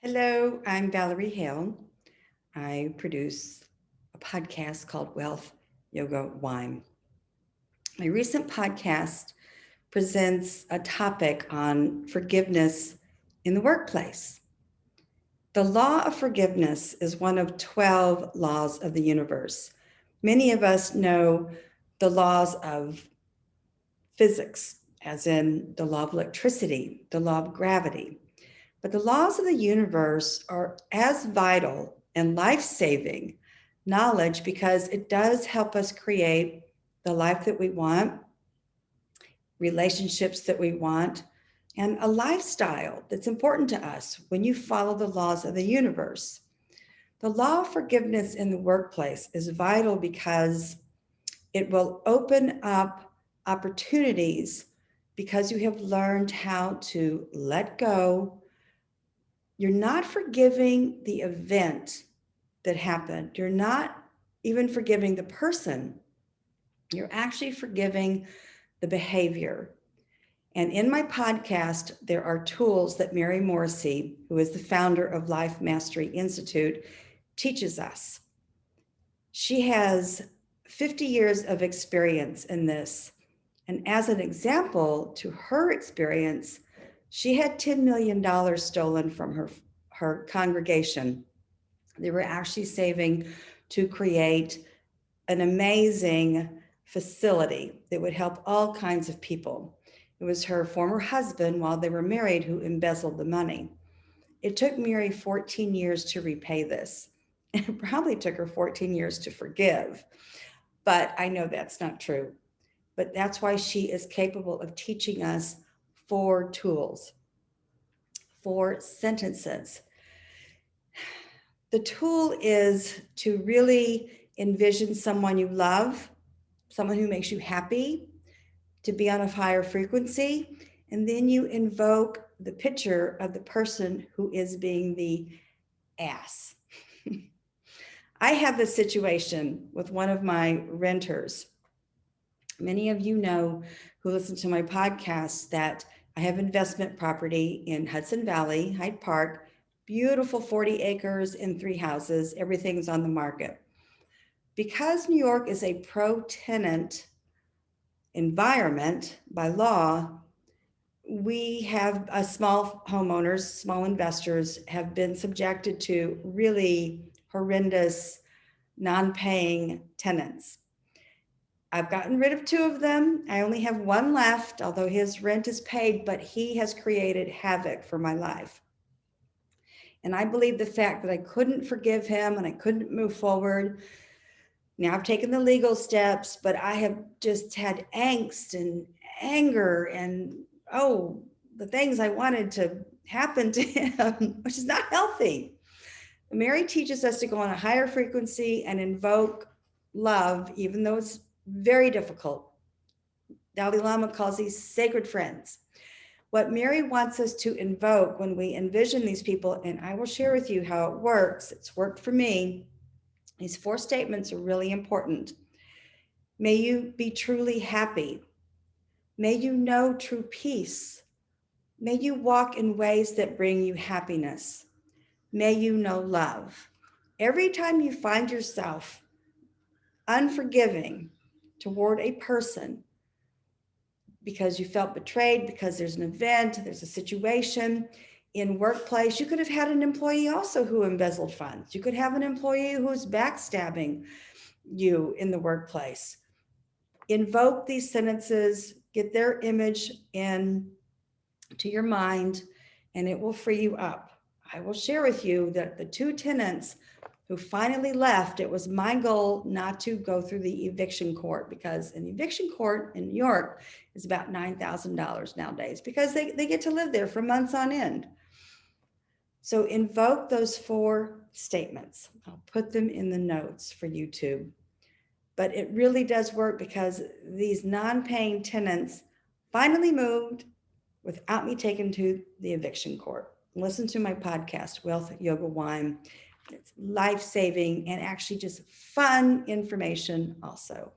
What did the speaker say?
Hello, I'm Valerie Hale. I produce a podcast called Wealth Yoga Wine. My recent podcast presents a topic on forgiveness in the workplace. The law of forgiveness is one of 12 laws of the universe. Many of us know the laws of physics, as in the law of electricity, the law of gravity. But the laws of the universe are as vital and life saving knowledge because it does help us create the life that we want, relationships that we want, and a lifestyle that's important to us when you follow the laws of the universe. The law of forgiveness in the workplace is vital because it will open up opportunities because you have learned how to let go. You're not forgiving the event that happened. You're not even forgiving the person. You're actually forgiving the behavior. And in my podcast, there are tools that Mary Morrissey, who is the founder of Life Mastery Institute, teaches us. She has 50 years of experience in this. And as an example to her experience, she had $10 million stolen from her congregation. They were actually saving to create an amazing facility that would help all kinds of people. It was her former husband, while they were married, who embezzled the money. It took Mary 14 years to repay this. It probably took her 14 years to forgive, but I know that's not true. But that's why she is capable of teaching us 4 tools, 4 sentences. The tool is to really envision someone you love, someone who makes you happy, to be on a higher frequency, and then you invoke the picture of the person who is being the ass. I have this situation with one of my renters. Many of you know who listen to my podcast that I have investment property in Hudson Valley, Hyde Park, beautiful 40 acres and 3 houses. Everything's on the market. Because New York is a pro-tenant environment by law, we have small homeowners, small investors have been subjected to really horrendous non-paying tenants. I've gotten rid of 2 of them. I only have one left, although his rent is paid, but he has created havoc for my life. And I believe the fact that I couldn't forgive him and I couldn't move forward. Now I've taken the legal steps, but I have just had angst and anger and, the things I wanted to happen to him, which is not healthy. Mary teaches us to go on a higher frequency and invoke love, even though it's very difficult. Dalai Lama calls these sacred friends. What Mary wants us to invoke when we envision these people, and I will share with you how it works. It's worked for me. These 4 statements are really important. May you be truly happy. May you know true peace. May you walk in ways that bring you happiness. May you know love. Every time you find yourself unforgiving toward a person because you felt betrayed, because there's an event, there's a situation in workplace, you could have had an employee also who embezzled funds. You could have an employee who's backstabbing you in the workplace. Invoke these sentences, get their image in to your mind, and it will free you up. I will share with you that the 2 tenants who finally left, it was my goal not to go through the eviction court, because an eviction court in New York is about $9,000 nowadays because they get to live there for months on end. So invoke those 4 statements. I'll put them in the notes for YouTube. But it really does work because these non-paying tenants finally moved without me taking to the eviction court. Listen to my podcast, Wealth Yoga Wine. It's life-saving and actually just fun information also.